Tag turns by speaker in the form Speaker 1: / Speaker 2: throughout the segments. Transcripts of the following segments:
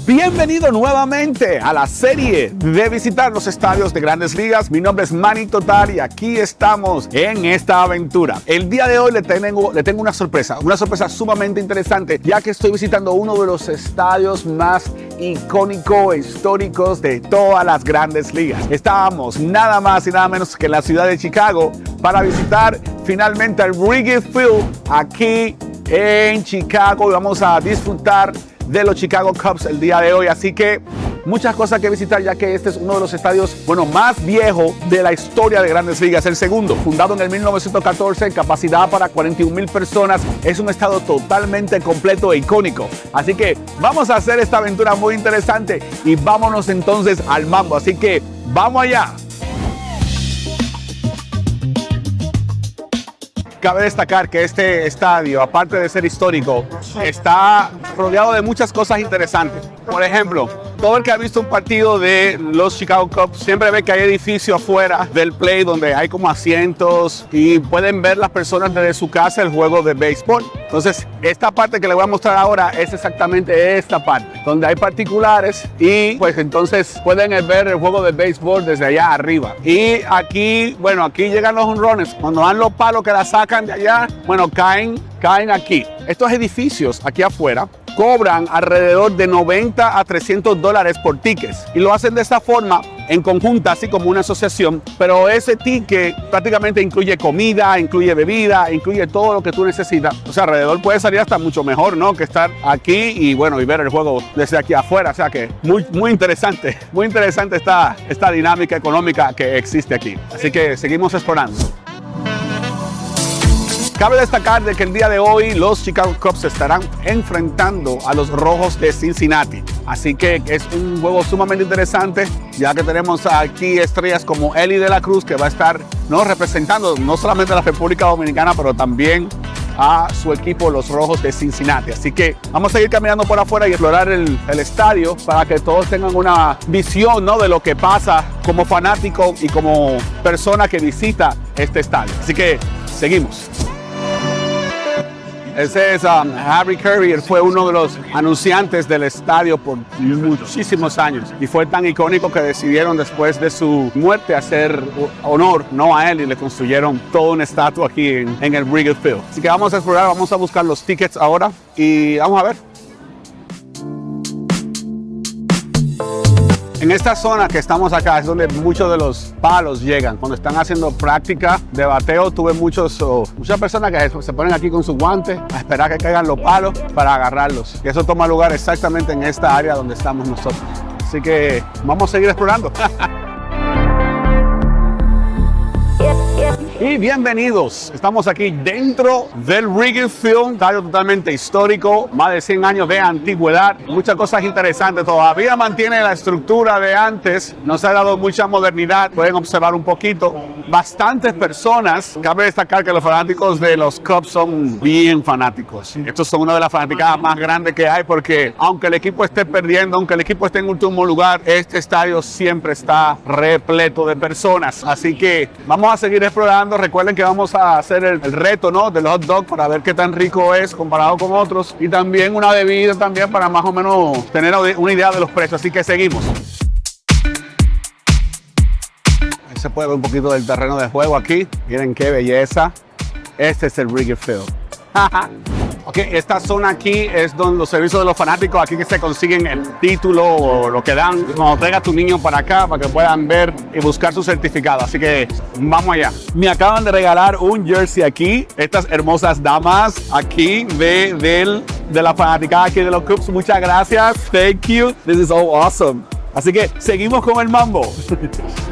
Speaker 1: Bienvenido nuevamente a la serie de visitar los estadios de Grandes Ligas. Mi nombre es Manny Total y aquí estamos en esta aventura. El día de hoy le tengo una sorpresa sumamente interesante, ya que estoy visitando uno de los estadios más icónicos e históricos de todas las Grandes Ligas. Estábamos nada más y nada menos que en la ciudad de Chicago para visitar finalmente el Wrigley Field aquí en Chicago y vamos a disfrutar de los Chicago Cubs el día de hoy, así que muchas cosas que visitar, ya que este es uno de los estadios, más viejo de la historia de Grandes Ligas, el segundo, fundado en el 1914, capacidad para 41,000 personas, es un estadio totalmente completo e icónico, así que vamos a hacer esta aventura muy interesante y vámonos entonces al mambo, así que vamos allá. Cabe destacar que este estadio, aparte de ser histórico, está rodeado de muchas cosas interesantes. Por ejemplo, todo el que ha visto un partido de los Chicago Cubs siempre ve que hay edificios afuera del play donde hay como asientos y pueden ver las personas desde su casa el juego de béisbol. Entonces, esta parte que les voy a mostrar ahora es exactamente esta parte, donde hay particulares y pues entonces pueden ver el juego de béisbol desde allá arriba. Y aquí, aquí llegan los jonrones. Cuando dan los palos que la sacan de allá, caen aquí. Estos edificios aquí afuera cobran alrededor de $90 a $300 por tickets y lo hacen de esta forma en conjunta, así como una asociación, pero ese ticket prácticamente incluye comida, incluye bebida, incluye todo lo que tú necesitas. O sea, alrededor puede salir hasta mucho mejor, ¿no? Que estar aquí y ver el juego desde aquí afuera. O sea que muy interesante esta dinámica económica que existe aquí. Así que seguimos explorando. Cabe destacar de que el día de hoy los Chicago Cubs se estarán enfrentando a los Rojos de Cincinnati. Así que es un juego sumamente interesante, ya que tenemos aquí estrellas como Elly De La Cruz, que va a estar representando no solamente a la República Dominicana, pero también a su equipo, los Rojos de Cincinnati. Así que vamos a seguir caminando por afuera y explorar el estadio para que todos tengan una visión, ¿no?, de lo que pasa como fanático y como persona que visita este estadio. Así que seguimos. Ese es Harry Caray, él fue uno de los anunciantes del estadio por muchísimos años y fue tan icónico que decidieron después de su muerte hacer honor, ¿no?, a él y le construyeron toda una estatua aquí en el Wrigley Field. Así que vamos a explorar, vamos a buscar los tickets ahora y vamos a ver. En esta zona que estamos acá es donde muchos de los palos llegan. Cuando están haciendo práctica de bateo, tuve muchas personas que se ponen aquí con sus guantes a esperar que caigan los palos para agarrarlos. Y eso toma lugar exactamente en esta área donde estamos nosotros. Así que vamos a seguir explorando. Y bienvenidos, estamos aquí dentro del Wrigley Field, estadio totalmente histórico, más de 100 años de antigüedad, muchas cosas interesantes, todavía mantiene la estructura de antes, no se ha dado mucha modernidad, pueden observar un poquito, bastantes personas, cabe destacar que los fanáticos de los Cubs son bien fanáticos, estos son una de las fanáticas más grandes que hay porque aunque el equipo esté perdiendo, aunque el equipo esté en último lugar, este estadio siempre está repleto de personas, así que vamos a seguir explorando. Recuerden que vamos a hacer el reto, ¿no?, del hot dog para ver qué tan rico es comparado con otros y también una bebida también para más o menos tener una idea de los precios, así que seguimos. Ahí se puede ver un poquito del terreno de juego aquí, miren qué belleza, este es el Wrigley Field. Ok, esta zona aquí es donde los servicios de los fanáticos, aquí que se consiguen el título o lo que dan cuando traiga a tu niño para acá para que puedan ver y buscar su certificado. Así que vamos allá. Me acaban de regalar un jersey aquí, estas hermosas damas aquí de la fanaticada aquí de los Cubs. Muchas gracias. Thank you. This is so awesome. Así que seguimos con el mambo.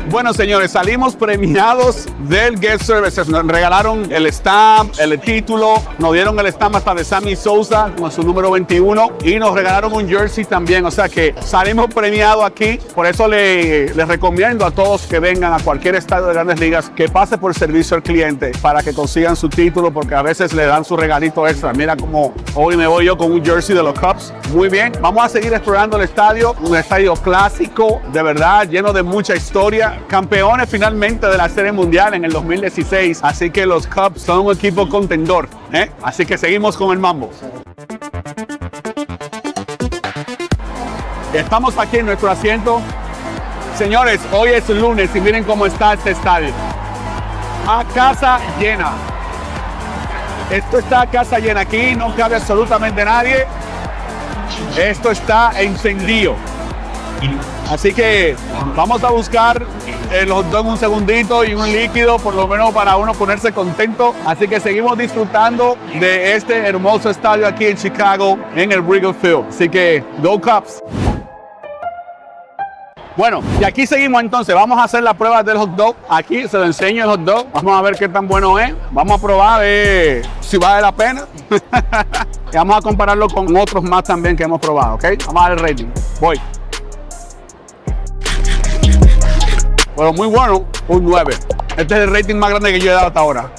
Speaker 1: Bueno, señores, salimos premiados del Guest Services. Nos regalaron el stamp, el título, nos dieron el stamp hasta de Sammy Sosa con su número 21 y nos regalaron un jersey también. O sea que salimos premiados aquí. Por eso les recomiendo a todos que vengan a cualquier estadio de Grandes Ligas que pase por servicio al cliente para que consigan su título, porque a veces le dan su regalito extra. Mira como hoy me voy yo con un jersey de los Cubs. Muy bien, vamos a seguir explorando el estadio, un estadio clásico, de verdad, lleno de mucha historia. Campeones finalmente de la Serie Mundial en el 2016, así que los Cubs son un equipo contendor, Así que seguimos con el mambo. Estamos aquí en nuestro asiento. Señores, hoy es lunes y miren cómo está este estadio. A casa llena. Esto está a casa llena. Aquí no cabe absolutamente nadie. Esto está encendido. Así que vamos a buscar los hot dogs un segundito y un líquido, por lo menos para uno ponerse contento. Así que seguimos disfrutando de este hermoso estadio aquí en Chicago, en el Wrigley Field. Así que, go Cubs. Bueno, y aquí seguimos entonces. Vamos a hacer la prueba del hot dog. Aquí se lo enseño el hot dog. Vamos a ver qué tan bueno es. Vamos a probar si vale la pena. Y vamos a compararlo con otros más también que hemos probado, ¿ok? Vamos a dar el rating. Voy. Bueno, muy bueno, un 9. Este es el rating más grande que yo he dado hasta ahora.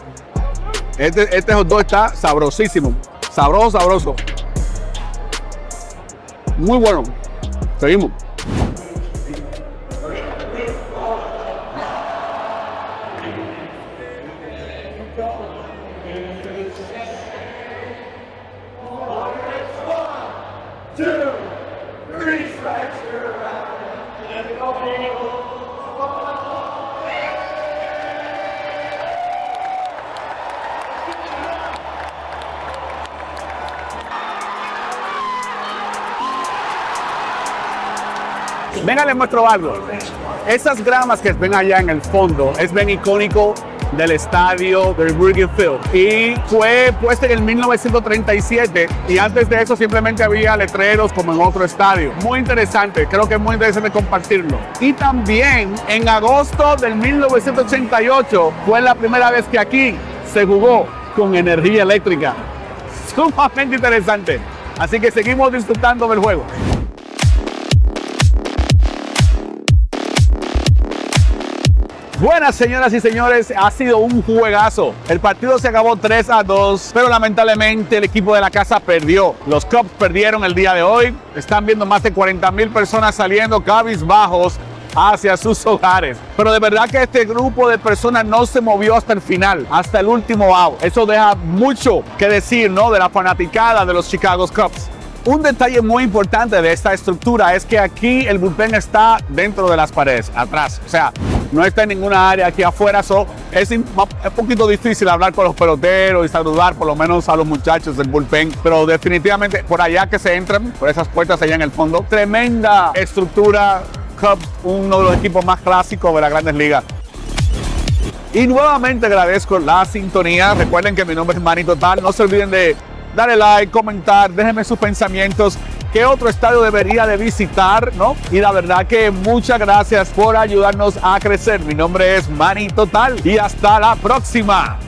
Speaker 1: Este hot dog está sabrosísimo. Sabroso. Muy bueno. Seguimos. Venga, les muestro algo. Esas gramas que ven allá en el fondo es bien icónico del estadio del Wrigley Field y fue puesta en el 1937 y antes de eso simplemente había letreros como en otro estadio. Muy interesante, creo que es muy interesante compartirlo. Y también en agosto del 1988 fue la primera vez que aquí se jugó con energía eléctrica. Sumamente interesante. Así que seguimos disfrutando del juego. Buenas señoras y señores, ha sido un juegazo. El partido se acabó 3-2, pero lamentablemente el equipo de la casa perdió. Los Cubs perdieron el día de hoy. Están viendo más de 40,000 personas saliendo cabizbajos hacia sus hogares. Pero de verdad que este grupo de personas no se movió hasta el final, hasta el último out. Eso deja mucho que decir, ¿no? De la fanaticada de los Chicago Cubs. Un detalle muy importante de esta estructura es que aquí el bullpen está dentro de las paredes, atrás. O sea, no está en ninguna área aquí afuera. Es un poquito difícil hablar con los peloteros y saludar por lo menos a los muchachos del bullpen. Pero definitivamente por allá que se entran, por esas puertas allá en el fondo. Tremenda estructura. Cubs, uno de los equipos más clásicos de las Grandes Ligas. Y nuevamente agradezco la sintonía. Recuerden que mi nombre es Manny Total. No se olviden de darle like, comentar, déjenme sus pensamientos. ¿Qué otro estadio debería de visitar, no? Y la verdad que muchas gracias por ayudarnos a crecer. Mi nombre es Manny Total y hasta la próxima.